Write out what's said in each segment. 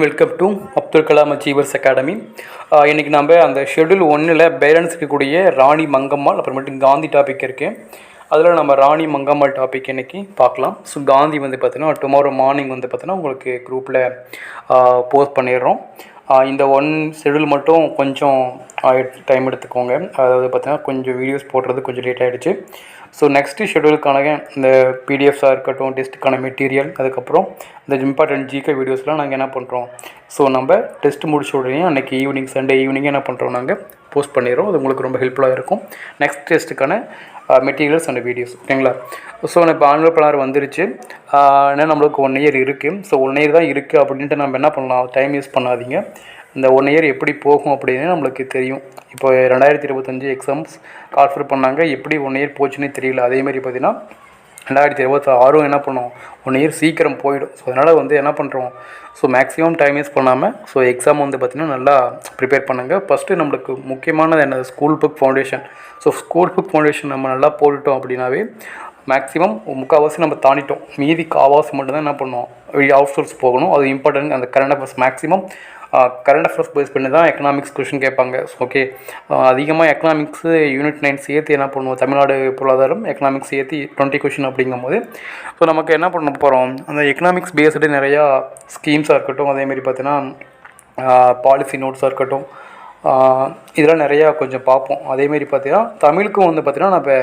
Welcome to Abdul Kalam achievers academy. இன்றைக்கி நம்ம அந்த ஷெடியூல் 1ல் பேலன்ஸ் இருக்கக்கூடிய ராணி மங்கம்மாள் அப்புறமேட்டு காந்தி டாபிக் இருக்குது. அதில் நம்ம ராணி மங்கம்மாள் டாபிக் இன்றைக்கி பார்க்கலாம். ஸோ காந்தி வந்து பார்த்தீங்கன்னா டுமாரோ மார்னிங் வந்து பார்த்தீங்கன்னா உங்களுக்கு குரூப்பில் போஸ்ட் பண்ணிடுறோம். இந்த ஷெடியூல் மட்டும் கொஞ்சம் டைம் எடுத்துக்கோங்க. அதாவது பார்த்தீங்கன்னா கொஞ்சம் வீடியோஸ் போடுறது கொஞ்சம் லேட் ஆகிடுச்சு. ஸோ நெக்ஸ்ட்டு ஷெடியூலுக்கான இந்த பிடிஎஃப்ஸாக இருக்கட்டும், டெஸ்ட்டுக்கான மெட்டீரியல், அதுக்கப்புறம் இந்த இம்பார்ட்டன்ட் ஜிகே வீடியோஸ்லாம் நாங்கள் என்ன பண்ணுறோம், ஸோ நம்ம டெஸ்ட் முடிச்ச உடனே அன்றைக்கி ஈவினிங் சண்டே ஈவினிங்கே என்ன பண்ணுறோம், நாங்கள் போஸ்ட் பண்ணிடுறோம். அது உங்களுக்கு ரொம்ப ஹெல்ப்ஃபுல்லாக இருக்கும். நெக்ஸ்ட் டெஸ்ட்டுக்கான மெட்டீரியல்ஸ் அண்ட் வீடியோஸ், ஓகேங்களா? ஸோ இப்போ ஆனுவல் பிளானர் வந்துருச்சு. ஏன்னா நம்மளுக்கு 1 இயர் இருக்குது. ஸோ 1 இயர் தான் இருக்குது அப்படின்ட்டு நம்ம என்ன பண்ணலாம், டைம் யூஸ் பண்ணாதீங்க. இந்த 1 இயர் எப்படி போகும் அப்படின்னு நம்மளுக்கு தெரியும். இப்போ 2025 எக்ஸாம்ஸ் கால்ஃபர் பண்ணாங்க, எப்படி 1 இயர் போச்சுன்னே தெரியல. அதேமாதிரி பார்த்திங்கன்னா 2026 என்ன பண்ணோம், 1 இயர் சீக்கிரம் போயிடும். ஸோ அதனால் வந்து என்ன பண்ணுறோம், ஸோ மேக்ஸிமம் டைம் யூஸ் பண்ணாமல் ஸோ எக்ஸாம் வந்து பார்த்திங்கன்னா நல்லா ப்ரிப்பேர் பண்ணுங்கள். ஃபஸ்ட்டு நம்மளுக்கு முக்கியமானது என்ன, school book foundation. So school book foundation நம்ம நல்லா போட்டுட்டோம் அப்படின்னாவே மேக்ஸிமம் முக்கால்வாசி நம்ம தாண்டிட்டோம். மீதி கால்வாசி மட்டும்தான் என்ன பண்ணோம், அவுட் சோர்ஸ் போகணும். அது இம்பார்ட்டன்ட். அந்த current affairs maximum current affairs base பண்ணி தான் எக்கனாமிக்ஸ் கொஷின் கேட்பாங்க. ஓகே, அதிகமாக எக்கனாமிக்ஸு யூனிட் 9 சேர்த்து என்ன பண்ணுவோம், தமிழ்நாடு பொருளாதாரம் எக்கனாமிக்ஸ் சேர்த்து 20 கொஷின் அப்படிங்கும்போது ஸோ நமக்கு என்ன பண்ண போகிறோம், அந்த எக்கனாமிக்ஸ் பேஸ்டு நிறையா ஸ்கீம்ஸாக இருக்கட்டும், அதேமாதிரி பார்த்தீங்கன்னா பாலிசி நோட்ஸாக இருக்கட்டும், இதெல்லாம் நிறையா கொஞ்சம் பார்ப்போம். அதேமாரி பார்த்திங்கன்னா தமிழுக்கும் வந்து பார்த்திங்கன்னா நம்ம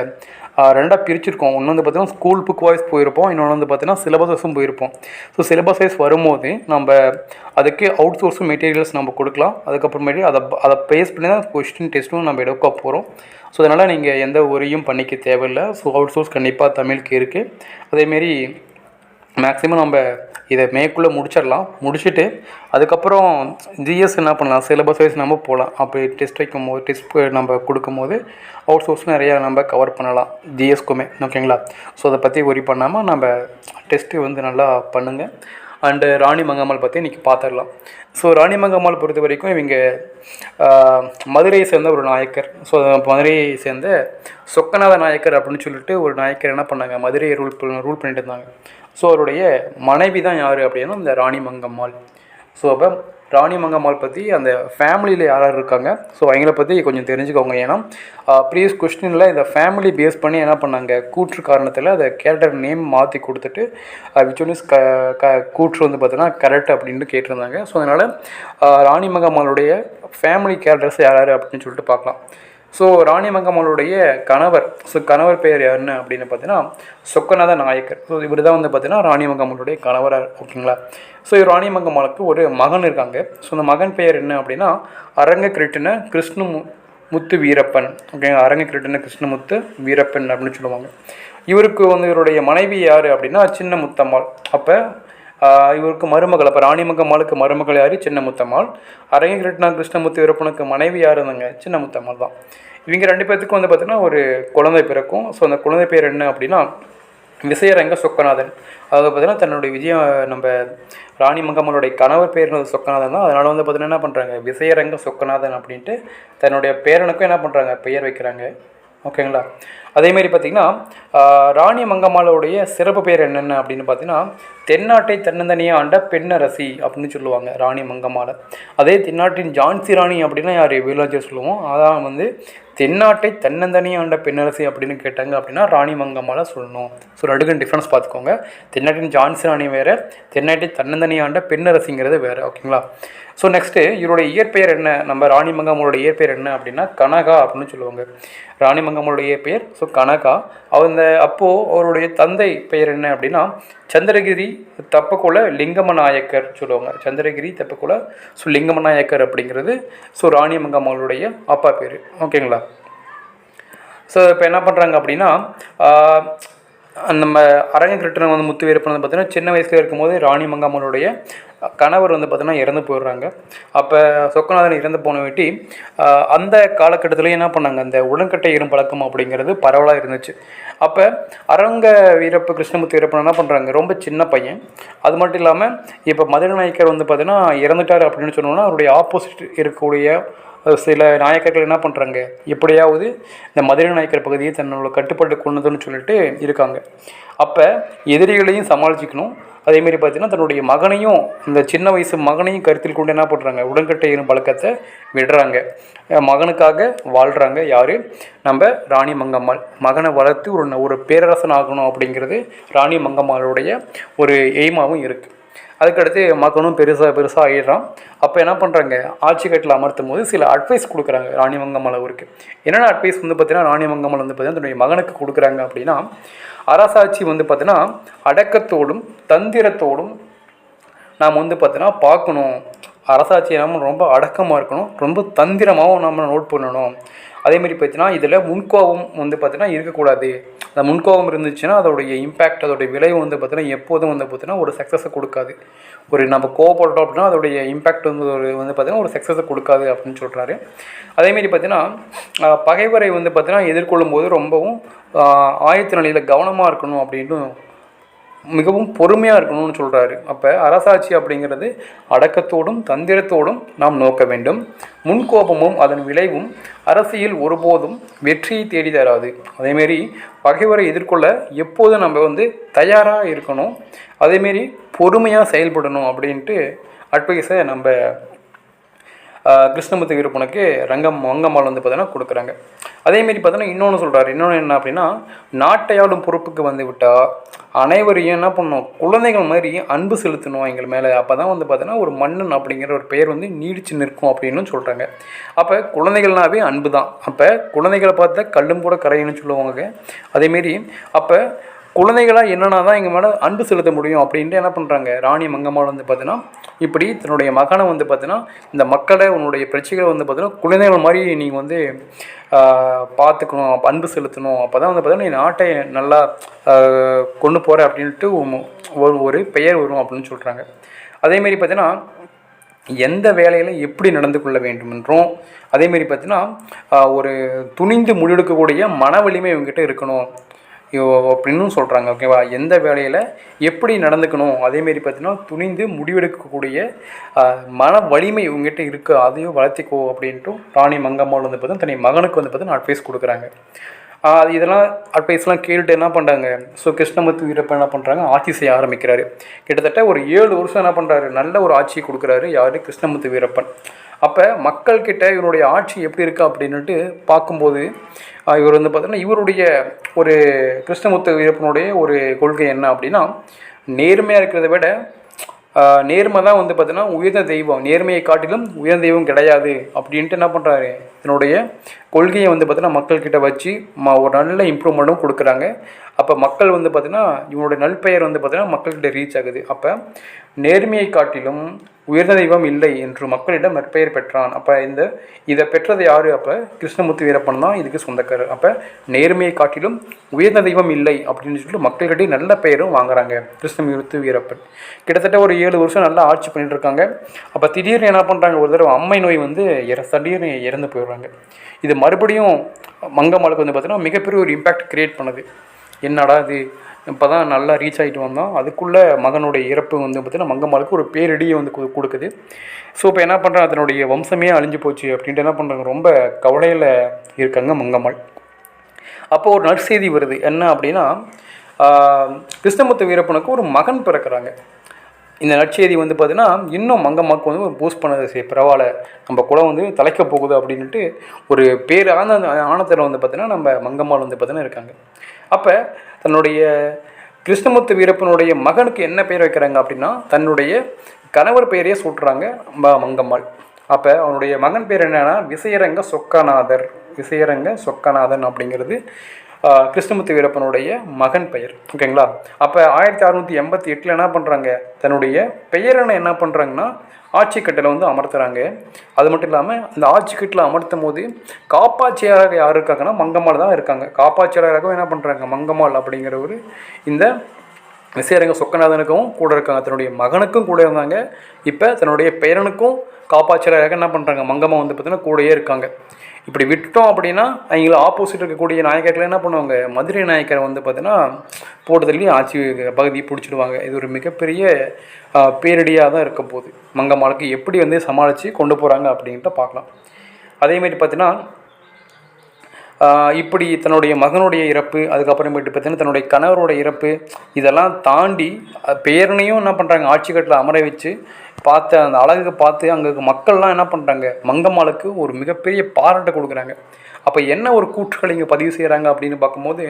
2ஆக பிரிச்சுருக்கோம். ஒன்று வந்து பார்த்திங்கன்னா ஸ்கூல் புக் வைஸ் போயிருப்போம், இன்னொன்று வந்து பார்த்திங்கன்னா சிலபஸ் வைஸும் போயிருப்போம். ஸோ சிலபஸ் வைஸ் வரும்போது நம்ம அதுக்கு அவுட் சோர்ஸும் மெட்டீரியல்ஸ் நம்ம கொடுக்கலாம். அதுக்கப்புறமேட்டு அதை பேஸ் பண்ணி தான் கொஸ்டின் டெஸ்ட்டும் நம்ம எடுக்க போகிறோம். ஸோ அதனால் நீங்கள் எந்த உரையும் பண்ணிக்க தேவையில்லை. ஸோ அவுட் சோர்ஸ் கண்டிப்பாக தமிழுக்கு இருக்குது. அதேமாரி மேக்ஸிமம் நம்ம இதை மேக்குள்ளே முடிச்சுட்டு அதுக்கப்புறம் ஜிஎஸ் என்ன பண்ணலாம், சிலபஸ் வைஸ் நம்ம போகலாம். அப்படி டெஸ்ட் வைக்கும்போது டெஸ்ட் நம்ம கொடுக்கும்போது அவுட் சோர்ஸ் நிறையா நம்ம கவர் பண்ணலாம் ஜிஎஸ்க்குமே, ஓகேங்களா? ஸோ அதை பற்றி ஒரி பண்ணாமல் நம்ம டெஸ்ட்டு வந்து நல்லா பண்ணுங்கள். அண்டு ராணி மங்கம்மாள் பற்றி இன்றைக்கி பார்த்துடலாம். ஸோ ராணி மங்கம்மாள் பொறுத்த வரைக்கும் இவங்க மதுரையை சேர்ந்த ஒரு நாயக்கர். ஸோ மதுரையை சேர்ந்த சொக்கநாத நாயக்கர் அப்படின்னு சொல்லிட்டு ஒரு நாயக்கர் என்ன பண்ணாங்க, மதுரையை ரூல் பண்ணிட்டு இருந்தாங்க. ஸோ அவருடைய மனைவி தான் யார் அப்படின்னா இந்த ராணி மங்கம்மாள். ஸோ அப்போ ராணி மங்கம்மாள் பற்றி அந்த ஃபேமிலியில் யார் இருக்காங்க, ஸோ அவங்கள பற்றி கொஞ்சம் தெரிஞ்சுக்கோங்க. ஏன்னா ப்ரீவியஸ் கொஸ்டினில் இந்த ஃபேமிலி பேஸ் பண்ணி என்ன பண்ணாங்க, கூற்று காரணத்தில் அதை கேரக்டர் நேம் மாற்றி கொடுத்துட்டு விச் ஒன் இஸ் கூற்று வந்து பார்த்தீங்கன்னா கரெக்ட் அப்படின்ட்டு கேட்டிருந்தாங்க. ஸோ அதனால் ராணி மங்கம்மாளுடைய ஃபேமிலி கேரக்டர்ஸ் யார் அப்படின்னு சொல்லிட்டு பார்க்கலாம். ஸோ ராணி மங்கம்மாளுடைய கணவர், ஸோ கணவர் பெயர் என்ன அப்படின்னு பார்த்தீங்கன்னா சொக்கநாத நாயக்கர். ஸோ இவர் தான் வந்து பார்த்தீங்கன்னா ராணி மங்கம்மாளுடைய கணவராக, ஓகேங்களா? ஸோ ராணி மங்கம்மாளுக்கு ஒரு மகன் இருக்காங்க. ஸோ அந்த மகன் பெயர் என்ன அப்படின்னா அரங்ககிருட்டின கிருஷ்ணமுத்து வீரப்பன், ஓகேங்களா? அரங்ககிருட்டின கிருஷ்ணமுத்து வீரப்பன் அப்படின்னு சொல்லுவாங்க. இவருக்கு வந்து இவருடைய மனைவி யார் அப்படின்னா சின்ன முத்தம்மாள். அப்போ இவருக்கு மருமகள், அப்போ ராணி மங்கம்மாளுக்கு மருமகள் யார், சின்ன முத்தம்மாள். அரங்ககிருட்டின கிருஷ்ணமுத்து வீரப்பனுக்கு மனைவி யார் இருந்தாங்க, சின்ன முத்தம்மாள் தான். இவங்க 2 பேர்த்துக்கும் வந்து பார்த்திங்கன்னா ஒரு குழந்தை பிறக்கும். ஸோ அந்த குழந்தை பேர் என்ன அப்படின்னா விசயரங்க சொக்கநாதன். அதாவது பார்த்திங்கன்னா தன்னுடைய நம்ம ராணி மங்கம்மாளுடைய கணவர் பேர் சொக்கநாதன் தான். அதனால் வந்து பார்த்திங்கன்னா என்ன பண்ணுறாங்க, விசயரங்க சொக்கநாதன் அப்படின்ட்டு தன்னுடைய பேரனுக்கும் என்ன பண்ணுறாங்க, பெயர் வைக்கிறாங்க, ஓகேங்களா? அதேமாரி பார்த்திங்கன்னா ராணி மங்கம்மாளுடைய சிறப்பு பேர் என்னென்ன அப்படின்னு பார்த்தீங்கன்னா தென்னாட்டை தன்னந்தனியாக ஆண்ட பெண்ணரசி அப்படின்னு சொல்லுவாங்க ராணி மங்கம்மாளை. அதே தென்னாட்டின் ஜான்சி ராணி அப்படின்னா யார், வேலுநாச்சியார் சொல்லுவோம். அதான் வந்து தென்னாட்டை தன்னந்தனியாக ஆண்ட பெண்ணரசி அப்படின்னு கேட்டாங்க அப்படின்னா ராணி மங்கம்மாளை சொல்லணும். ஸோ 2க்கும் டிஃப்ரென்ஸ் பார்த்துக்கோங்க. தென்னாட்டின் ஜான்சி ராணி வேறு, தென்னாட்டை தன்னந்தனியாக ஆண்ட பெண்ணரசிங்கிறது வேறு, ஓகேங்களா? ஸோ நெக்ஸ்ட்டு இவருடைய இயற்பெயர் என்ன, நம்ம ராணி மங்கம்மாளுடைய இயற்பெயர் என்ன அப்படின்னா கனகா அப்படின்னு சொல்லுவாங்க. ராணி மங்கம்மாளுடைய இயற்பெயர் ஸோ கனகா. அப்போது அவருடைய தந்தை பெயர் என்ன அப்படின்னா சந்திரகிரி தப்பக்குல லிங்கமநாயக்கர் சொல்லுவாங்க. சந்திரகிரி தப்பக்குல ஸோ லிங்கமநாயக்கர் அப்படிங்கிறது ஸோ ராணி மங்கம்மாளுடைய அப்பா பேர், ஓகேங்களா? ஸோ இப்போ என்ன பண்ணுறாங்க அப்படின்னா நம்ம அரங்ககிருட்டின வந்து முத்து வீரப்பன் வந்து பார்த்திங்கன்னா சின்ன வயசில் இருக்கும்போது ராணி மங்கம்மாளுடைய கணவர் வந்து பார்த்திங்கன்னா இறந்து போயிடுறாங்க. அப்போ சொக்கநாதன் இறந்து போன வேட்டி அந்த காலகட்டத்தில் என்ன பண்ணாங்க, அந்த உடன்கட்டை ஏறும் பழக்கம் அப்படிங்கிறது பரவலாக இருந்துச்சு. அப்போ அரங்க கிருஷ்ணமுத்து வீரப்பன் என்ன பண்ணுறாங்க, ரொம்ப சின்ன பையன். அது மட்டும் இல்லாமல் இப்போ மதுரை நாயக்கர் வந்து பார்த்திங்கன்னா இறந்துட்டார் அப்படின்னு சொன்னோன்னா அவருடைய ஆப்போசிட் இருக்கக்கூடிய சில நாயக்கர்கள் என்ன பண்ணுறாங்க, எப்படியாவது இந்த மதுரை நாயக்கர் பகுதியை தன்னோட கட்டுப்பாட்டு கொண்டதுன்னு சொல்லிட்டு இருக்காங்க. அப்போ எதிரிகளையும் சமாளிச்சிக்கணும், அதேமாரி பார்த்தீங்கன்னா தன்னுடைய மகனையும், இந்த சின்ன வயசு மகனையும் கருத்தில் கொண்டு என்ன பண்ணுறாங்க, உடன்கட்டை ஏறும் பழக்கத்தை விடுறாங்க. மகனுக்காக வாழ்கிறாங்க. யார்? நம்ம ராணி மங்கம்மாள். மகனை வளர்த்து ஒரு பேரரசன் ஆகணும் அப்படிங்கிறது ராணி மங்கம்மாளுடைய ஒரு எய்மாவும் இருக்குது. அதுக்கடுத்து மகனும் பெருசாக ஆகிடுறான். அப்போ என்ன பண்ணுறாங்க, ஆட்சி கட்டில் அமர்த்தும் போது சில அட்வைஸ் கொடுக்குறாங்க ராணி மங்கம்மாள் அவருக்கு. என்னென்ன அட்வைஸ் பார்த்தீங்கன்னா, ராணி மங்கம்மாள் பார்த்தீங்கன்னா தன்னுடைய மகனுக்கு கொடுக்குறாங்க அப்படின்னா, அரசாட்சி பார்த்தீங்கன்னா அடக்கத்தோடும் தந்திரத்தோடும் நாம் பார்த்தீங்கன்னா பார்க்கணும். அரசாட்சியை நம்ம ரொம்ப அடக்கமாக இருக்கணும், ரொம்ப தந்திரமாகவும் நம்ம நோட் பண்ணணும். அதேமாதிரி பார்த்தீங்கன்னா இதில் முன்கோபம் பார்த்தீங்கன்னா இருக்கக்கூடாது. அந்த முன்கோபம் இருந்துச்சுன்னா அதோடைய இம்பேக்ட், அதோடைய விளைவு பார்த்தீங்கன்னா எப்போதும் பார்த்தீங்கன்னா ஒரு சக்ஸஸை கொடுக்காது. ஒரு நம்ம கோவப்பட்டோம் அப்படின்னா அதோடைய இம்பேக்ட் பார்த்தீங்கன்னா ஒரு சக்ஸஸை கொடுக்காது அப்படின்னு சொல்கிறாரு. அதேமாரி பார்த்தீங்கன்னா பகைவரை பார்த்தீங்கன்னா எதிர்கொள்ளும் போது ரொம்பவும் ஆயத்த நிலையில் கவனமாக இருக்கணும் அப்படின்னு மிகவும் பொறுமையாக இருக்கணும்னு சொல்கிறாரு. அப்போ அரசாட்சி அப்படிங்கிறது அடக்கத்தோடும் தந்திரத்தோடும் நாம் நோக்க வேண்டும். முன்கோபமும் அதன் விளைவும் அரசியல் ஒருபோதும் வெற்றியை தேடி தராது. அதேமாரி பகைவரை எதிர்கொள்ள எப்போதும் நம்ம தயாராக இருக்கணும், அதேமாரி பொறுமையாக செயல்படணும் அப்படின்ட்டு அட்வைஸை நம்ம கிருஷ்ணமூர்த்தி வீரப்பனுக்கு மங்கம்மாள் பார்த்தீங்கன்னா கொடுக்குறாங்க. அதேமாரி பார்த்தீங்கன்னா இன்னொன்று சொல்கிறாரு. இன்னொன்று என்ன அப்படின்னா, நாட்டையாளும் பொறுப்புக்கு விட்டால் அனைவரையும் என்ன பண்ணணும், குழந்தைகள் மாதிரி அன்பு செலுத்தணும் எங்கள் மேலே. அப்போ தான் பார்த்தீங்கன்னா ஒரு மன்னன் அப்படிங்கிற ஒரு பெயர் நீடிச்சு நிற்கும் அப்படின்னு சொல்கிறாங்க. அப்போ குழந்தைகள்னாவே அன்பு தான். அப்போ குழந்தைகளை பார்த்தா கல்லும் கூட கரையணும்னு சொல்லுவாங்க. அதேமாரி அப்போ குழந்தைகளாக என்னென்னா தான் எங்கள் மேலே அன்பு செலுத்த முடியும் அப்படின்ட்டு என்ன பண்ணுறாங்க, ராணி மங்கம்மாள் பார்த்தீங்கன்னா இப்படி தன்னுடைய மகனை பார்த்தீங்கன்னா இந்த மக்களை உன்னுடைய பிரச்சனைகளை பார்த்தீங்கன்னா குழந்தைகள் மாதிரி நீங்கள் பார்த்துக்கணும், அன்பு செலுத்தணும். அப்போ தான் பார்த்தீங்கன்னா நீ நாட்டை நல்லா கொண்டு போகிற அப்படின்ட்டு ஒரு பெயர் வரும் அப்படின்னு சொல்கிறாங்க. அதேமாரி பார்த்தீங்கன்னா எந்த வேலையில் எப்படி நடந்து கொள்ள வேண்டும் என்றும், அதேமாரி பார்த்தீங்கன்னா ஒரு துணிந்து முடிவெடுக்கக்கூடிய மன வலிமை இவங்ககிட்ட இருக்கணும் அப்படின்னு சொல்கிறாங்க. ஓகேவா? எந்த வேலையில் எப்படி நடந்துக்கணும், அதேமாரி பார்த்தீங்கன்னா துணிந்து முடிவெடுக்கக்கூடிய மன வலிமை இவங்ககிட்ட இருக்குது, அதையும் வளர்த்திக்கோ அப்படின்ட்டு ராணி மங்கம்மாள் பார்த்தீங்கன்னா தன்னை மகனுக்கு பார்த்தீங்கன்னா அட்வைஸ் கொடுக்குறாங்க. இதெல்லாம் அட்வைஸ்லாம் கேட்டுட்டு என்ன பண்ணுறாங்க, ஸோ கிருஷ்ணமூர்த்தி வீரப்பன் என்ன பண்ணுறாங்க, ஆட்சி செய்ய ஆரம்பிக்கிறாரு. கிட்டத்தட்ட ஒரு 7 வருஷம் என்ன பண்ணுறாரு, நல்ல ஒரு ஆட்சி கொடுக்குறாரு. யார்? கிருஷ்ணமூர்த்தி வீரப்பன். அப்போ மக்கள்கிட்ட இவருடைய ஆட்சி எப்படி இருக்குது அப்படின்ட்டு பார்க்கும்போது இவர் பார்த்தீங்கன்னா இவருடைய ஒரு கிருஷ்ணமூர்த்தி வீரப்பனுடைய ஒரு கொள்கை என்ன அப்படின்னா, நேர்மையாக இருக்கிறத விட நேர்மை தான் பார்த்தீங்கன்னா உயர்ந்த தெய்வம், நேர்மையை காட்டிலும் உயர்ந்த தெய்வம் கிடையாது அப்படின்ட்டு என்ன பண்ணுறாரு, இதனுடைய கொள்கையை பார்த்தீங்கன்னா மக்கள்கிட்ட வச்சு ஒரு நல்ல இம்ப்ரூவ்மெண்ட்டும் கொடுக்குறாங்க. அப்போ மக்கள் பார்த்தீங்கன்னா இவனுடைய நல்பெயர் பார்த்தீங்கன்னா மக்கள்கிட்ட ரீச் ஆகுது. அப்போ நேர்மையை காட்டிலும் உயர்ந்த தெய்வம் இல்லை என்று மக்களிடம் நற்பெயர் பெற்றான். அப்போ இதை பெற்றது யார்? அப்போ கிருஷ்ணமூர்த்தி வீரப்பன் தான் இதுக்கு சொந்தக்காரர். அப்போ நேர்மையை காட்டிலும் உயர்ந்த தெய்வம் இல்லை அப்படின்னு சொல்லிட்டு மக்கள்கிட்டே நல்ல பெயரும் வாங்குறாங்க கிருஷ்ணமூர்த்தி வீரப்பன். கிட்டத்தட்ட ஒரு 7 வருஷம் நல்லா ஆட்சி பண்ணிட்டு இருக்காங்க. அப்போ திடீர்னு என்ன பண்ணுறாங்க, ஒரு தடவை அம்மை நோய் திடீர்னு இறந்து போயிடுறாங்க. இது மறுபடியும் மங்கம்மாளுக்கு பார்த்தீங்கன்னா மிகப்பெரிய ஒரு இம்பேக்ட் கிரியேட் பண்ணுது. என்னடா இது, இப்போ தான் நல்லா ரீச் ஆகிட்டு வந்தோம், அதுக்குள்ளே மகனுடைய இறப்பு பார்த்தீங்கன்னா மங்கம்மாளுக்கு ஒரு பேரிடியை கொடுக்குது. ஸோ இப்போ என்ன பண்ணுறாங்க, அதனுடைய வம்சமே அழிஞ்சு போச்சு அப்படின்ட்டு என்ன பண்ணுறாங்க, ரொம்ப கவலையில் இருக்காங்க மங்கம்மாள். அப்போ ஒரு நற்செய்தி வருது. என்ன அப்படின்னா, கிருஷ்ணமூர்த்தி வீரப்பனுக்கு ஒரு மகன் பிறக்கிறாங்க. இந்த நற்செய்தி பார்த்தீங்கன்னா இன்னும் மங்கம்மாவுக்கு ஒரு பூஸ்ட் பண்ணது. சரி பரவாயில்ல, நம்ம குலம் தலைக்க போகுது அப்படின்ட்டு ஒரு பேர் ஆனத்தில் பார்த்தீங்கன்னா நம்ம மங்கம்மாள் பார்த்தீங்கன்னா இருக்காங்க. அப்போ தன்னுடைய கிருஷ்ணமூர்த்தி வீரப்பனுடைய மகனுக்கு என்ன பெயர் வைக்கிறாங்க அப்படின்னா, தன்னுடைய கணவர் பெயரையே சூட்டுறாங்க மங்கம்மாள். அப்போ அவனுடைய மகன் பேர் என்னென்னா விசயரங்க சொக்கநாதன் அப்படிங்கிறது கிருஷ்ணமூர்த்தி வீரப்பனுடைய மகன் பெயர். ஓகேங்களா? அப்போ 1688 என்ன பண்ணுறாங்க, தன்னுடைய பெயரனை என்ன பண்ணுறாங்கன்னா ஆட்சி கட்டில் அமர்த்துறாங்க. அது மட்டும் இல்லாமல் அந்த ஆட்சி கட்டில் அமர்த்தும் போது காப்பாட்சியராக யார் இருக்காங்கன்னா மங்கம்மாள் தான் இருக்காங்க. காப்பாட்சியராக என்ன பண்ணுறாங்க, மங்கம்மாள் அப்படிங்கிற ஒரு இந்த விசயரங்க சொக்கநாதனுக்கும் கூட இருக்காங்க. தன்னுடைய மகனுக்கும் கூட இருந்தாங்க. இப்போ தன்னுடைய பேரனுக்கும் காப்பாட்சியராக என்ன பண்ணுறாங்க, மங்கம்மா பார்த்தீங்கன்னா கூடயே இருக்காங்க. இப்படி விட்டோம் அப்படின்னா அவங்கள ஆப்போசிட் இருக்கக்கூடிய நாயக்கர்கள் என்ன பண்ணுவாங்க, மதுரை நாயக்கரை பார்த்தீங்கன்னா போட்டதுலேயும் ஆட்சி பகுதியை பிடிச்சிடுவாங்க. இது ஒரு மிகப்பெரிய பேரிடியாக தான் இருக்க போகுது. மங்கம்மாளுக்கு எப்படி சமாளித்து கொண்டு போகிறாங்க அப்படின்ட்டு பார்க்கலாம். அதேமாரி பார்த்தீங்கன்னா இப்படி தன்னுடைய மகனுடைய இறப்பு, அதுக்கப்புறமேட்டு பார்த்தீங்கன்னா தன்னுடைய கணவரோட இறப்பு, இதெல்லாம் தாண்டி பேரனையும் என்ன பண்ணுறாங்க, ஆட்சி கட்டில் அமர வச்சு பார்த்த அந்த அழகுக்கு பார்த்து அங்கே மக்கள்லாம் என்ன பண்ணுறாங்க, மங்கம்மாளுக்கு ஒரு மிகப்பெரிய பாராட்டை கொடுக்குறாங்க. அப்போ என்ன ஒரு கூற்றுகள் இங்கே பதிவு செய்கிறாங்க அப்படின்னு பார்க்கும்போது,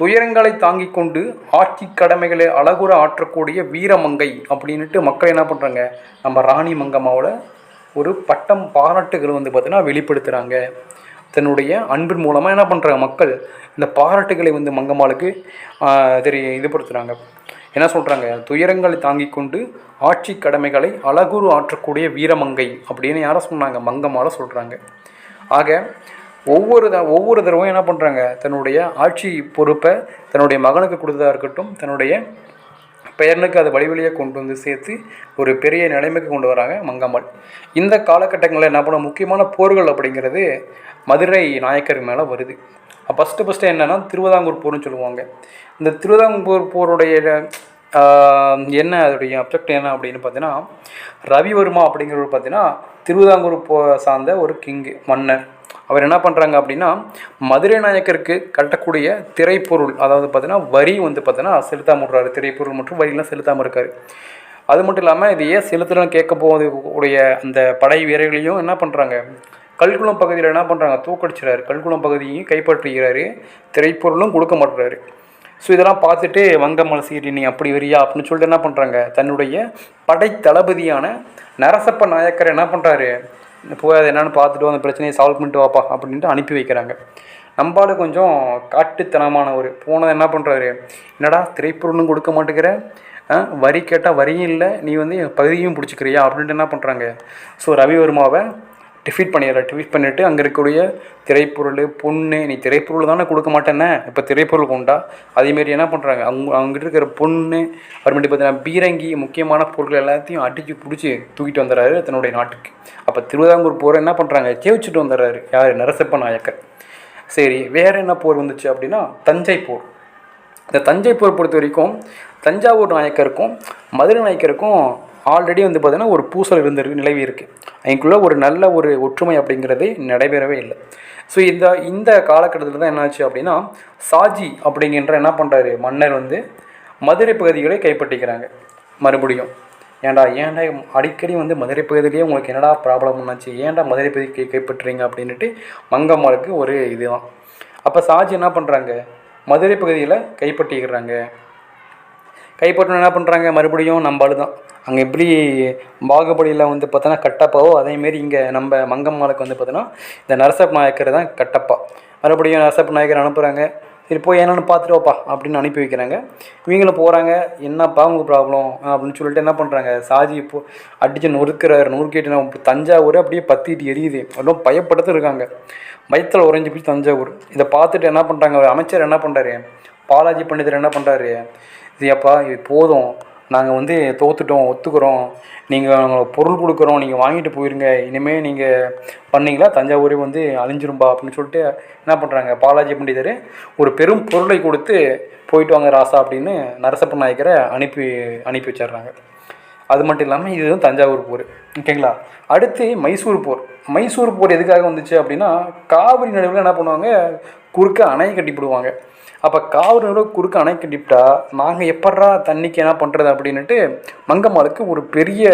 துயரங்களை தாங்கி கொண்டு ஆட்சி கடமைகளை அழகுற ஆற்றக்கூடிய வீரமங்கை அப்படின்ட்டு மக்கள் என்ன பண்ணுறாங்க, நம்ம ராணி மங்கம்மாவோட ஒரு பட்டம் பாராட்டுகள் வந்து பார்த்திங்கன்னா வெளிப்படுத்துகிறாங்க. தன்னுடைய அன்பின் மூலமாக என்ன பண்ணுறாங்க, மக்கள் இந்த பாராட்டுகளை வந்து மங்கம்மாளுக்கு இதுபடுத்துகிறாங்க. என்ன சொல்கிறாங்க, துயரங்களை தாங்கி கொண்டு ஆட்சி கடமைகளை அழகுறு ஆற்றக்கூடிய வீரமங்கை அப்படின்னு யாரை சொன்னாங்க, மங்கம்மாவை சொல்கிறாங்க. ஆக ஒவ்வொரு தடவையும் என்ன பண்ணுறாங்க, தன்னுடைய ஆட்சி பொறுப்பை தன்னுடைய மகனுக்கு கொடுத்ததாக இருக்கட்டும், தன்னுடைய பெயர்னுக்கு அதை வழிவழியாக கொண்டு வந்து சேர்த்து ஒரு பெரிய நிலைமைக்கு கொண்டு வராங்க மங்கம்மாள். இந்த காலகட்டங்களில் என்ன பண்ண முக்கியமான போர்கள் அப்படிங்கிறது மதுரை நாயக்கர் மேலே வருது. ஃபஸ்ட்டு என்னென்னா திருவிதாங்கூர் போர்னு சொல்லுவாங்க. இந்த திருவிதாங்கூர் போருடைய என்ன அதோடைய அப்ஜெக்ட் என்ன அப்படின்னு பார்த்தீங்கன்னா, ரவிவர்மா அப்படிங்கிறவர் பார்த்தீங்கன்னா திருவிதாங்கூர் சார்ந்த ஒரு கிங்கு மன்னர். அவர் என்ன பண்ணுறாங்க அப்படின்னா, மதுரை நாயக்கருக்கு கட்டக்கூடிய திரைப்பொருள், அதாவது பார்த்தீங்கன்னா வரி வந்து பார்த்தீங்கன்னா செலுத்தாமல் விட்றாரு. திரைப்பொருள் மற்றும் வரிலாம் செலுத்தாமல் இருக்கார். அது மட்டும் இல்லாமல் இது ஏன் செலுத்தலாம் கேட்க போகக்கூடிய அந்த படை வீரர்களையும் என்ன பண்ணுறாங்க, கல்குளம் பகுதியில் என்ன பண்ணுறாங்க, தூக்கடிச்சிடாரு. கல்குளம் பகுதியையும் கைப்பற்றுகிறாரு, திரைப்பொருளும் கொடுக்க மாட்டுறாரு. ஸோ இதெல்லாம் பார்த்துட்டு மங்கம்மாள் சீரி நீ அப்படி வரியா அப்படின்னு சொல்லிட்டு என்ன பண்ணுறாங்க, தன்னுடைய படை தளபதியான நரசப்ப நாயக்கர் என்ன பண்ணுறாரு, போய் அதை என்னென்னு பார்த்துட்டு அந்த பிரச்சனையை சால்வ் பண்ணிட்டு வாப்பா அப்படின்ட்டு அனுப்பி வைக்கிறாங்க. நம்பாடு கொஞ்சம் காட்டுத்தனமானவர். போனதை என்ன பண்ணுறாரு, என்னடா திரைப்பொருளும் கொடுக்க மாட்டேங்கிற, வரி கேட்டால் வரியும் இல்லை, நீ வந்து பகுதியும் பிடிச்சிக்கிறியா அப்படின்ட்டு என்ன பண்ணுறாங்க. ஸோ ரவிவர்மாவை டிஃபீட் பண்ணிவிட்டு அங்கே இருக்கக்கூடிய திரைப்பொருள் பொண்ணு, நீ திரைப்பொருள் தானே கொடுக்க மாட்டேன்னே, இப்போ திரைப்பொருள் கொண்டா. அதேமாரி என்ன பண்ணுறாங்க, அவங்ககிட்ட இருக்கிற பொண்ணு அப்புறமேட்டு பார்த்தீங்கன்னா பீரங்கி முக்கியமான பொருட்கள் எல்லாத்தையும் அடித்து பிடிச்சி தூக்கிட்டு வந்துடுறாரு தன்னுடைய நாட்டுக்கு. அப்போ திருவிதாங்கூர் போரை என்ன பண்ணுறாங்க, ஜெயிச்சுட்டு வந்துடுறாரு யார், நரசிம்ம நாயக்கர். சரி, வேறு என்ன போர் வந்துச்சு அப்படின்னா தஞ்சை போர். இந்த தஞ்சை போர் பொறுத்த வரைக்கும் தஞ்சாவூர் நாயக்கருக்கும் மதுரை நாயக்கருக்கும் ஆல்ரெடி வந்து பார்த்திங்கன்னா ஒரு பூசல் நிலவி இருக்குது. அதுக்குள்ளே ஒரு நல்ல ஒரு ஒற்றுமை அப்படிங்கிறதே நடைபெறவே இல்லை. ஸோ இந்த காலகட்டத்தில் தான் என்னாச்சு அப்படின்னா, சாஜி அப்படிங்கிற என்ன பண்ணுறாரு மன்னர் வந்து மதுரை பகுதிகளை கைப்பற்றிக்கிறாங்க மறுபடியும். ஏன்டா அடிக்கடி வந்து மதுரை பகுதியிலேயே உங்களுக்கு என்னடா ப்ராப்ளம் என்னாச்சு, ஏன்டா மதுரை பகுதி கைப்பற்றுறீங்க அப்படின்ட்டு மங்கம்மாளுக்கு ஒரு இதுதான். அப்போ சாஜி என்ன பண்ணுறாங்க, மதுரை பகுதியில் கைப்பற்றிக்கிறாங்க. கைப்பற்றணும் என்ன பண்ணுறாங்க, மறுபடியும் நம்ம தான் அங்கே எப்படி பாகுபலியில் வந்து பார்த்தோன்னா கட்டப்பாவோ அதேமாரி இங்கே நம்ம மங்கம்மாளுக்கு வந்து பார்த்தோன்னா இந்த நரசப்ப நாயக்கர் தான் கட்டப்பா. மறுபடியும் நரசப்ப நாயக்கர் அனுப்புகிறாங்க. சரி போய் என்னென்னு பார்த்துட்டு வாப்பா அப்படின்னு அனுப்பி வைக்கிறாங்க. இவங்களும் போகிறாங்க, என்னப்பா உங்களுக்கு ப்ராப்ளம் அப்படின்னு சொல்லிட்டு என்ன பண்ணுறாங்க, சாஜி இப்போ அடித்து நொறுக்கிட்டு தஞ்சாவூர் அப்படியே பற்றிட்டு எரியுது. அவ்வளோ பயப்படுத்து இருக்காங்க, பயத்தில் உறைஞ்சி போய் தஞ்சாவூர். இதை பார்த்துட்டு என்ன பண்ணுறாங்க, ஒரு அமைச்சர் என்ன பண்ணுறாரு, பாலாஜி பண்டிதர் என்ன பண்ணுறாரு, இது அப்பா இது போதும், நாங்கள் வந்து தோற்றுட்டோம், ஒத்துக்கிறோம், நீங்கள் நாங்கள் பொருள் கொடுக்குறோம், நீங்கள் வாங்கிட்டு போயிருங்க, இனிமேல் நீங்கள் பண்ணிங்களா தஞ்சாவூரே வந்து அழிஞ்சிரும்பா அப்படின்னு சொல்லிட்டு என்ன பண்ணுறாங்க, பாலாஜி பண்டிதர் ஒரு பெரும் பொருளை கொடுத்து போயிட்டு வாங்க ராசா அப்படின்னு நரசப்ப நாயக்கரை அனுப்பி வச்சிடுறாங்க. அது மட்டும் இல்லாமல் இதுதான் தஞ்சாவூர் போர், ஓகேங்களா. அடுத்து மைசூர் போர் எதுக்காக வந்துச்சு அப்படின்னா, காவிரி நடுவில் என்ன பண்ணுவாங்க, குறுக்க அணை கட்டிவிடுவாங்க. அப்போ காவிரி நடுவில் குறுக்க அணை கட்டிவிட்டா நாங்கள் எப்பட்றா தண்ணிக்கு என்ன பண்ணுறது அப்படின்ட்டு மங்கம்மாளுக்கு ஒரு பெரிய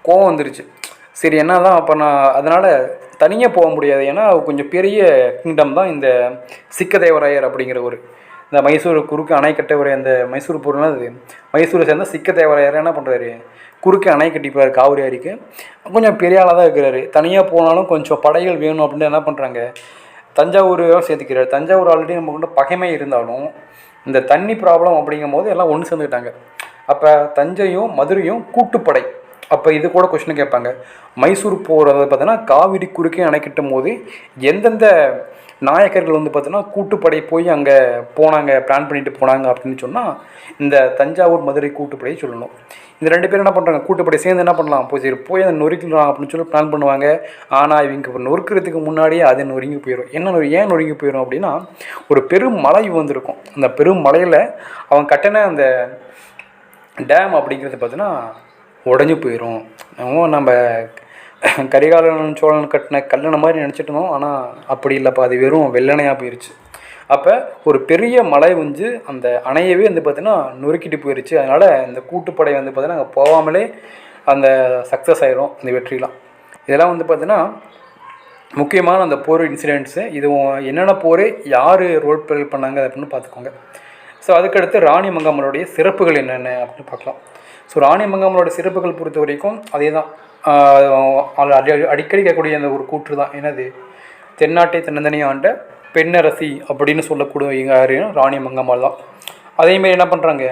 கோவம் வந்துருச்சு. சரி என்ன தான் அப்போ நான் அதனால் தனியாக போக முடியாது, ஏன்னா கொஞ்சம் பெரிய கிங்டம் தான் இந்த சிக்கதேவராயர் அப்படிங்கிற ஒரு இந்த மைசூர் குறுக்கு அணை கட்டவரை அந்த மைசூர் போர்னால் அது மைசூரை சேர்ந்த சிக்கதேவராயர் என்ன பண்ணுறாரு, குறுக்கு அணை கட்டிப்பார் காவிரி அரிக்கு. கொஞ்சம் பெரிய ஆளாக தான் இருக்கிறாரு. தனியாக போனாலும் கொஞ்சம் படைகள் வேணும் அப்படின்னு என்ன பண்ணுறாங்க, தஞ்சாவூரை சேர்த்துக்கிறார். தஞ்சாவூர் ஆல்ரெடி நம்ம கொண்டு பகைமை இருந்தாலும் இந்த தண்ணி ப்ராப்ளம் அப்படிங்கும் போது எல்லாம் ஒன்று சேர்ந்துக்கிட்டாங்க. அப்போ தஞ்சையும் மதுரையும் கூட்டுப்படை. அப்போ இது கூட கொஸ்டின் கேட்பாங்க, மைசூர் போகிறது பார்த்தீங்கன்னா காவிரி குறுக்கே அணை கட்டும் போது எந்தெந்த நாயக்கர்கள் வந்து பார்த்தீங்கன்னா கூட்டுப்படை போய் அங்கே போனாங்க, பிளான் பண்ணிட்டு போனாங்க அப்படின்னு சொன்னால் இந்த தஞ்சாவூர் மதுரை கூட்டுப்படையை சொல்லணும். இந்த ரெண்டு பேரும் என்ன பண்ணுறாங்க, கூட்டுப்படை சேர்ந்து என்ன பண்ணலாம், போய் சரி போய் அதை நொறுக்கலாம் அப்படின்னு சொல்லி பிளான் பண்ணுவாங்க. ஆனால் இவங்க நொறுக்கிறதுக்கு முன்னாடியே அதை நொறுங்கி போயிடும். ஏன் நொறுங்கி போயிடும் அப்படின்னா, ஒரு பெரும் மலை வந்திருக்கும். அந்த பெரும் மலையில் அவங்க கட்டின அந்த டேம் அப்படிங்கிறது பார்த்தீங்கன்னா உடஞ்சி போயிடும். நம்ம கரிகாலன் சோழன் கட்டின கல்லணை மாதிரி நினச்சிட்டு இருந்தோம். ஆனால் அப்படி இல்லைப்பா, அது வெறும் வெள்ளனையாக போயிடுச்சு. அப்போ ஒரு பெரிய மழை வந்து அந்த அணையவே வந்து பார்த்திங்கன்னா நொறுக்கிட்டு போயிடுச்சு. அதனால் இந்த கூட்டுப்படை வந்து பார்த்திங்கன்னா அங்கே போகாமலே அந்த சக்ஸஸ் ஆகிடும் இந்த வெற்றிலாம். இதெல்லாம் வந்து பார்த்திங்கன்னா முக்கியமான அந்த போர் இன்சிடென்ட்ஸு. இது என்னென்ன போர் யார் ரோல் ப்ளே பண்ணாங்க அப்படின்னு பார்த்துக்கோங்க. ஸோ அதுக்கடுத்து ராணி மங்கம்மாளுடைய சிறப்புகள் என்னென்ன அப்படின்னு பார்க்கலாம். ஸோ ராணி மங்கம்மாளோட சிறப்புகள் பொறுத்த வரைக்கும் அதே தான், அடிக்கடி கேட்கக்கூடிய அந்த ஒரு கூற்று தான். என்னது, தென்னாட்டை தன்னந்தனி ஆண்ட பெண்ணரசி அப்படின்னு சொல்லக்கூடிய யார், ராணி மங்கம்மாள் தான். அதேமாரி என்ன பண்ணுறாங்க,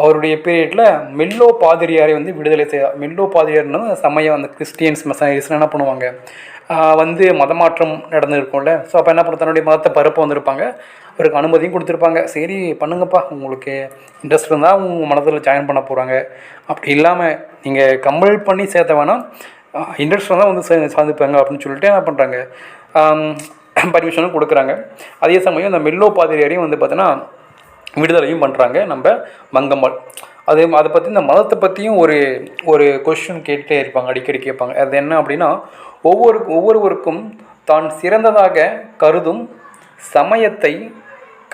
அவருடைய பீரியடில் மெல்லோ பாதிரியாரை வந்து விடுதலை மெல்லோ பாதிரியார்னா சமயம் அந்த கிறிஸ்டியன்ஸ் மெசனரிஸ்லாம் என்ன பண்ணுவாங்க, வந்து மதமாற்றம் நடந்துருக்கும்ல. ஸோ அப்போ என்ன பண்ண, தன்னுடைய மதத்தை பரப்ப வந்திருப்பாங்க, அவருக்கு அனுமதியும் கொடுத்துருப்பாங்க. சரி பண்ணுங்கப்பா, உங்களுக்கு இன்ட்ரெஸ்ட் இருந்தால் உங்கள் மதத்தில் ஜாயின் பண்ண போகிறாங்க. அப்படி இல்லாமல் நீங்கள் கம்பல் பண்ணி சேர்த்த வேணாம், இன்ட்ரெஸ்ட் இருந்தால் வந்து சார்ந்துப்பாங்க அப்படின்னு சொல்லிட்டு என்ன பண்ணுறாங்க, பர்மிஷனும் கொடுக்குறாங்க. அதே சமயம் அந்த மெல்லோ பாதிரியாரையும் வந்து பார்த்தோன்னா விடுதலையும் பண்ணுறாங்க நம்ம மங்கம்மாள். அதை பற்றி இந்த மதத்தை பற்றியும் ஒரு கொஸ்டின் கேட்டுகிட்டே இருப்பாங்க, அடிக்கடி கேட்பாங்க. அது என்ன அப்படின்னா, ஒவ்வொருவருக்கும் தான் சிறந்ததாக கருதும் சமயத்தை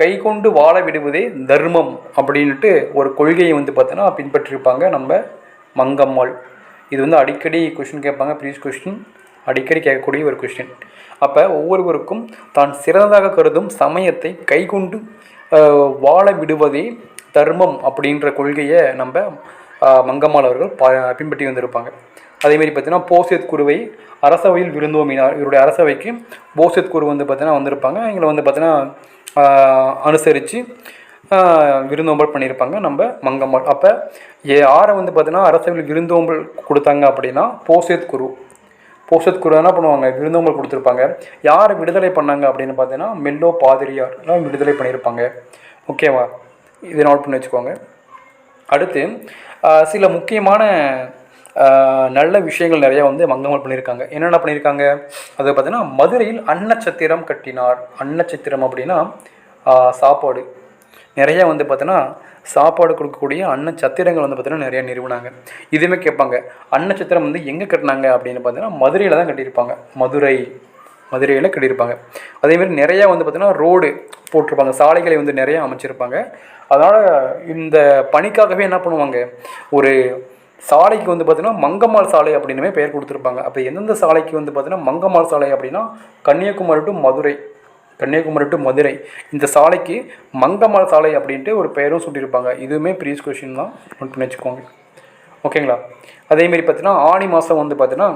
கைகொண்டு வாழ விடுவதே தர்மம் அப்படின்ட்டு ஒரு கொள்கையை வந்து பார்த்தோன்னா பின்பற்றிருப்பாங்க நம்ம மங்கம்மாள். இது வந்து அடிக்கடி கொஸ்டின் கேட்பாங்க, ப்ரீவியஸ் கொஸ்டின் அடிக்கடி கேட்கக்கூடிய ஒரு கொஸ்டின். அப்போ ஒவ்வொருவருக்கும் தான் சிறந்ததாக கருதும் சமயத்தை கைகொண்டு வாழ விடுவதே தர்மம் அப்படின்ற கொள்கையை நம்ம மங்கம்மாள் அவர்கள் பின்பற்றி வந்திருப்பாங்க. அதேமாரி பார்த்தீங்கன்னா போசேத் குருவை அரசவையில் விருந்தோம்பினார். இவருடைய அரசவைக்கு போசேத் குரு வந்து பார்த்தீங்கன்னா வந்திருப்பாங்க. இவங்களை வந்து பார்த்தீங்கன்னா அனுசரித்து விருந்தோம்பல் பண்ணியிருப்பாங்க நம்ம மங்கம்மாள். அப்போ யாரை வந்து பார்த்தீங்கன்னா அரசவையில் விருந்தோம்பல் கொடுத்தாங்க அப்படின்னா போசேத் குரு என்ன பண்ணுவாங்க, விருந்தோம்பல் கொடுத்துருப்பாங்க. யாரை விடுதலை பண்ணாங்க அப்படின்னு பார்த்தீங்கன்னா மெல்லோ பாதிரியார் விடுதலை பண்ணியிருப்பாங்க. ஓகேவா, இதை நோட் பண்ணி வச்சுக்கோங்க. அடுத்து சில முக்கியமான நல்ல விஷயங்கள் நிறையா வந்து மங்கம்மாள் பண்ணியிருக்காங்க. என்னென்ன பண்ணியிருக்காங்க, அதை பார்த்தீங்கன்னா மதுரையில் அன்னச்சத்திரம் கட்டினார். அன்னச்சத்திரம் அப்படின்னா சாப்பாடு நிறையா வந்து பார்த்தீங்கன்னா சாப்பாடு கொடுக்கக்கூடிய அன்னச்சத்திரங்கள் வந்து பார்த்தீங்கன்னா நிறையா நிறுவனாங்க. இதுவுமே கேட்பாங்க, அன்னச்சத்திரம் வந்து எங்கே கட்டினாங்க அப்படின்னு பார்த்தீங்கன்னா மதுரையில் தான் கட்டியிருப்பாங்க. மதுரையில் கட்டியிருப்பாங்க. அதேமாதிரி நிறையா வந்து பார்த்தீங்கன்னா ரோடு போட்டிருப்பாங்க, சாலைகளை வந்து நிறையா அமைச்சிருப்பாங்க. அதனால் இந்த பணிக்காகவே என்ன பண்ணுவாங்க, ஒரு சாலைக்கு வந்து பார்த்திங்கன்னா மங்கம்மாள் சாலை அப்படின்னுமே பெயர் கொடுத்துருப்பாங்க. அப்போ எந்தெந்த சாலைக்கு வந்து பார்த்திங்கன்னா மங்கம்மாள் சாலை அப்படின்னா கன்னியாகுமரி டு மதுரை இந்த சாலைக்கு மங்கம்மாள் சாலை அப்படின்ட்டு ஒரு பெயரும் சொல்லியிருப்பாங்க. இதுவுமே ப்ரீவியஸ் கொஸ்டின் தான், நோட் பண்ணி வச்சுக்கோங்க. ஓகேங்களா. அதேமாரி பார்த்தீங்கன்னா ஆனி மாதம் வந்து பார்த்தீங்கன்னா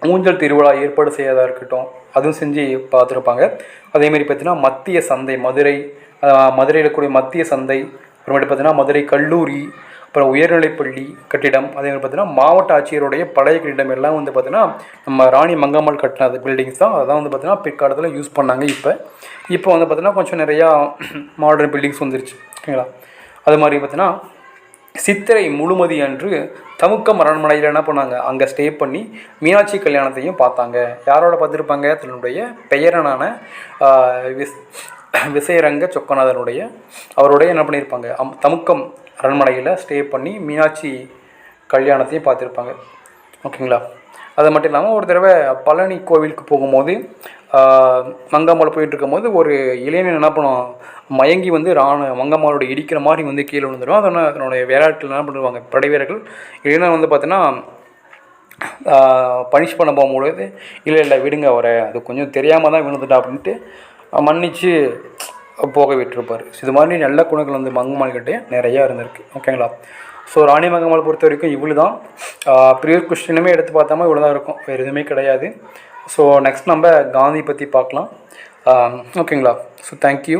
ஊஞ்சல் திருவிழா ஏற்பாடு செய்யறதா இருக்கட்டும், அதுவும் செஞ்சு பார்த்துருப்பாங்க. அதேமாரி பார்த்தீங்கன்னா மத்திய சந்தை மதுரையில் கூடிய மத்திய சந்தை, அப்புறமேட்டு பார்த்தீங்கன்னா மதுரை கல்லூரி, அப்புறம் உயர்நிலைப்பள்ளி கட்டிடம், அதேமாதிரி பார்த்தீங்கன்னா மாவட்ட ஆட்சியருடைய பழைய கட்டிடம் எல்லாம் வந்து பார்த்தீங்கன்னா நம்ம ராணி மங்கம்மாள் கட்டின பில்டிங்ஸ் தான். அதான் வந்து பார்த்தீங்கன்னா பிற்காலத்தில் யூஸ் பண்ணாங்க. இப்போ வந்து பார்த்தீங்கன்னா கொஞ்சம் நிறையா மாடர்ன் பில்டிங்ஸ் வந்துருச்சு. ஓகேங்களா. அது மாதிரி பார்த்தீங்கன்னா சித்திரை முழுமதி அன்று தமுக்கம் அரண்மனையில் என்ன பண்ணாங்க, அங்கே ஸ்டே பண்ணி மீனாட்சி கல்யாணத்தையும் பார்த்தாங்க. யாரோட பார்த்துருப்பாங்க, தன்னுடைய பெயரனான விசயரங்க சொக்கநாதனுடைய அவருடைய என்ன பண்ணியிருப்பாங்க, தமுக்கம் அரண்மனையில் ஸ்டே பண்ணி மீனாட்சி கல்யாணத்தையும் பார்த்துருப்பாங்க. ஓகேங்களா. அது மட்டும் இல்லாமல் ஒரு தடவை பழனி கோவிலுக்கு போகும்போது மங்கம்மாள் போயிட்டு இருக்கும்போது ஒரு இளைஞன் என்ன பண்ணுவான், மயங்கி வந்து மங்கம்மாளோட இடிக்கிற மாதிரி வந்து கீழே விழுந்துடும். அதனுடைய விளையாட்டில் என்ன பண்ணுவாங்க படை வீரர்கள், இளைஞன் வந்து பார்த்தீங்கன்னா பனிஷ் பண்ண போகும்போது இல்லை விடுங்க அவரை, அது கொஞ்சம் தெரியாமல் தான் விழுந்துட்டா அப்படின்ட்டு மன்னிச்சு போக விட்டுருப்பார். இது மாதிரி நல்ல குணங்கள் வந்து மங்கம்மாள் கிட்டே நிறையா இருந்திருக்கு. ஓகேங்களா. ஸோ ராணி மங்கம்மாள் பொறுத்த வரைக்கும் இவ்வளோ தான். ப்ரீவியஸ் கொஸ்டினுமே எடுத்து பார்த்தாமல் இவ்வளோ தான் இருக்கும், வேறு எதுவுமே கிடையாது. ஸோ நெக்ஸ்ட் நம்ம காந்தி பற்றி பார்க்கலாம். ஓகேங்களா. So thank you.